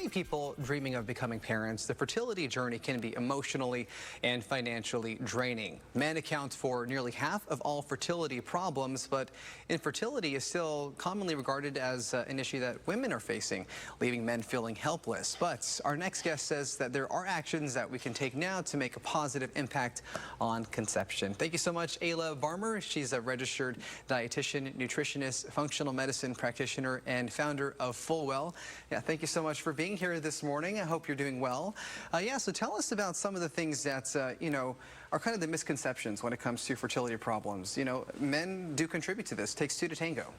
many people dreaming of becoming parents, the fertility journey can be emotionally and financially draining. Men account for nearly half of all fertility problems, but infertility is still commonly regarded as an issue that women are facing, leaving men feeling helpless. But our next guest says that there are actions that we can take now to make a positive impact on conception. Thank you so much, Ayla Barmmer. She's a registered dietitian, nutritionist, functional medicine practitioner, and founder of FullWell. Yeah, thank you so much for being here this morning. I hope you're doing well. So tell us about some of the things that, are kind of the misconceptions when it comes to fertility problems. Men do contribute to this. It takes two to tango.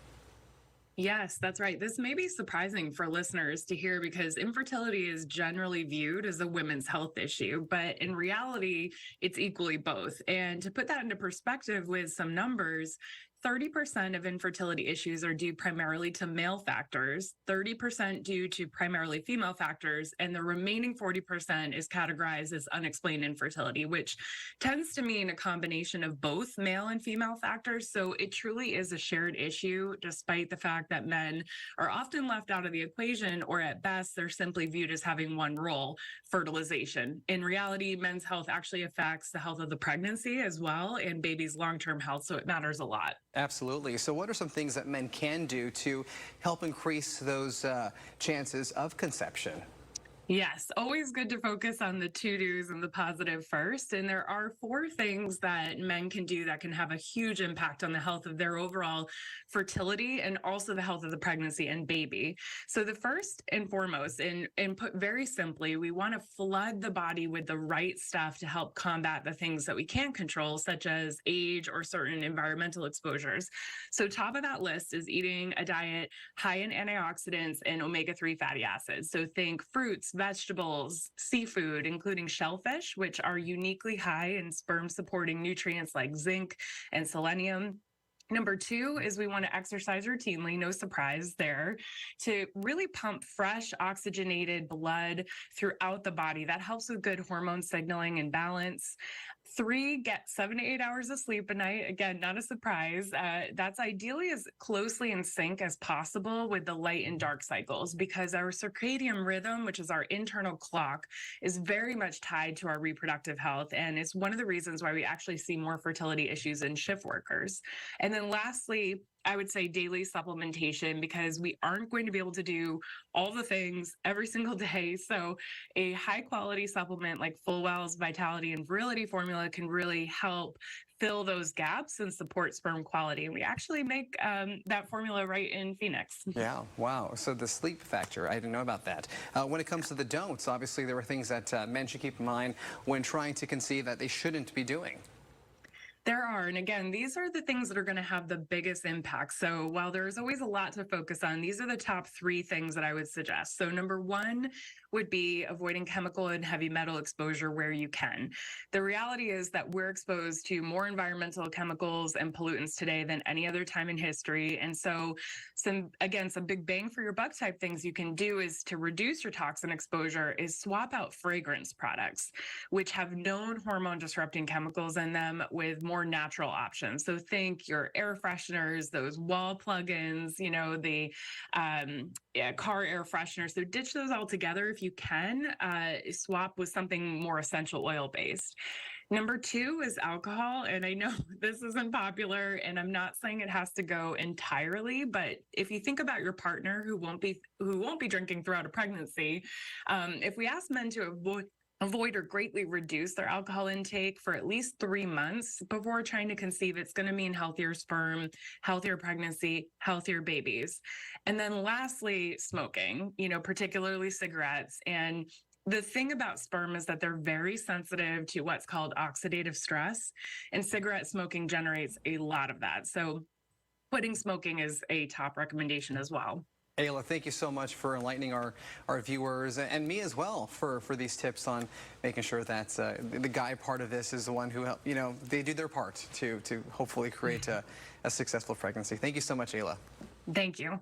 Yes, that's right. This may be surprising for listeners to hear because infertility is generally viewed as a women's health issue, but in reality, it's equally both. And to put that into perspective with some numbers, 30% of infertility issues are due primarily to male factors, 30% due to primarily female factors, and the remaining 40% is categorized as unexplained infertility, which tends to mean a combination of both male and female factors. So it truly is a shared issue, despite the fact that men are often left out of the equation, or at best, they're simply viewed as having one role, fertilization. In reality, men's health actually affects the health of the pregnancy as well and baby's long-term health, so it matters a lot. Absolutely. So what are some things that men can do to help increase those chances of conception? Yes, always good to focus on the to-dos and the positive first. And there are 4 things that men can do that can have a huge impact on the health of their overall fertility and also the health of the pregnancy and baby. So the first and foremost, and put very simply, we want to flood the body with the right stuff to help combat the things that we can't control, such as age or certain environmental exposures. So top of that list is eating a diet high in antioxidants and omega-3 fatty acids. So think fruits, vegetables, seafood, including shellfish, which are uniquely high in sperm-supporting nutrients like zinc and selenium. Number 2 is we want to exercise routinely, no surprise there, to really pump fresh oxygenated blood throughout the body. That helps with good hormone signaling and balance. 3, get 7 to 8 hours of sleep a night. Again, not a surprise. That's ideally as closely in sync as possible with the light and dark cycles, because our circadian rhythm, which is our internal clock, is very much tied to our reproductive health. And it's one of the reasons why we actually see more fertility issues in shift workers. And then lastly, I would say daily supplementation, because we aren't going to be able to do all the things every single day. So a high quality supplement like FullWell's Vitality and Virility formula can really help fill those gaps and support sperm quality. And we actually make that formula right in Phoenix. Yeah, wow. So the sleep factor, I didn't know about that. When it comes to the don'ts, obviously there are things that men should keep in mind when trying to conceive that they shouldn't be doing. There are. And again, these are the things that are going to have the biggest impact. So while there's always a lot to focus on, these are the top 3 things that I would suggest. So number 1 would be avoiding chemical and heavy metal exposure where you can. The reality is that we're exposed to more environmental chemicals and pollutants today than any other time in history. And so some big bang for your buck type things you can do is to reduce your toxin exposure is swap out fragrance products, which have known hormone disrupting chemicals in them with more natural options. So think your air fresheners, those wall plugins, the car air fresheners. So ditch those all together if you can. Swap with something more essential oil based. Number 2 is alcohol. And I know this isn't popular, and I'm not saying it has to go entirely, but if you think about your partner who won't be drinking throughout a pregnancy, if we ask men to avoid or greatly reduce their alcohol intake for at least 3 months before trying to conceive, it's going to mean healthier sperm, healthier pregnancy, healthier babies. And then lastly, smoking, particularly cigarettes. And the thing about sperm is that they're very sensitive to what's called oxidative stress, and cigarette smoking generates a lot of that. So quitting smoking is a top recommendation as well. Ayla, thank you so much for enlightening our viewers and me as well for these tips on making sure that the guy part of this is the one who, they do their part to hopefully create a successful pregnancy. Thank you so much, Ayla. Thank you.